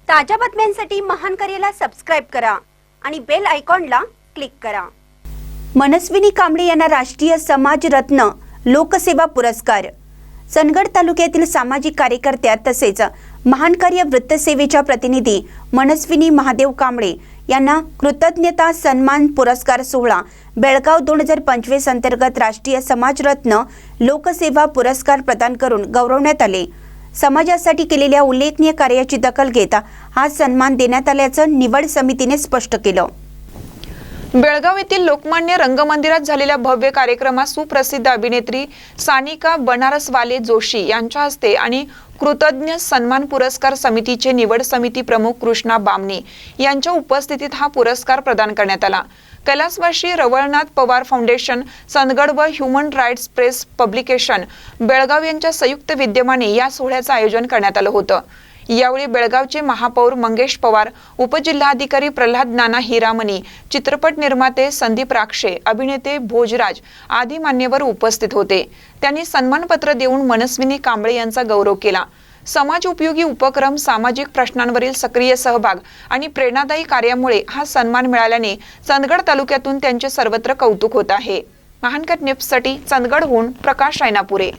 ताज्या बातम्यांसाठी महान करेला सबस्क्राइब करा आणि बेल आयकॉनला क्लिक करा। मनस्विनी कांबळे यांना राष्ट्रीय समाज रत्न लोकसेवा पुरस्कार। चंदगड तालुक्यातील सामाजिक कार्यकर्त्या तसेच महान कार्य वृत्तसेवेच्या प्रतिनिधी मनस्विनी महादेव कांबळे यांना कृतज्ञता सन्मान पुरस्कार सोहळा बेळगाव 2025 अंतर्गत राष्ट्रीय समाज रत्न लोकसेवा पुरस्कार प्रदान करून गौरवण्यात आले। समाजासाठी केलेल्या उल्लेखनीय कार्याची दखल घेत हा सन्मान देण्यात आल्याचं निवड समितीने स्पष्ट केलं। बेळगाव येथील लोकमान्य रंगमंदिरात झालेल्या भव्य कार्यक्रमात सुप्रसिद्ध अभिनेत्री सानिका बनारसवाले जोशी यांच्या हस्ते आणि कृतज्ञ सन्मान पुरस्कार समितीचे निवड समिती प्रमुख कृष्णा बामणे यांच्या उपस्थितीत हा पुरस्कार प्रदान करण्यात आला। कैलासवासी रवळनाथ पवार फाउंडेशन, चंदगड व human rights press publication Belgaum यांच्या संयुक्त विद्यमाने या सोहळ्याचे आयोजन करण्यात आलं होतं। यावेळी बेळगावचे महापौर मंगेश पवार, उपजिल्हाधिकारी प्रल्हाद नाना हिरामणी, चित्रपट निर्माते संदीप राक्षे, अभिनेते भोजराज आदी मान्यवर उपस्थित होते। त्यांनी सन्मानपत्र देऊन मनस्विनी कांबळे यांचा गौरव केला। समाज उपयोगी उपक्रम, सामाजिक प्रश्नांवरील सक्रिय सहभाग आणि प्रेरणादायी कार्यामुळे हा सन्मान मिळाल्याने चंदगड तालुक्यातून त्यांचे सर्वत्र कौतुक होत आहे। महानकर न्यूजसाठी चंदगडहून प्रकाश रायनापुरे।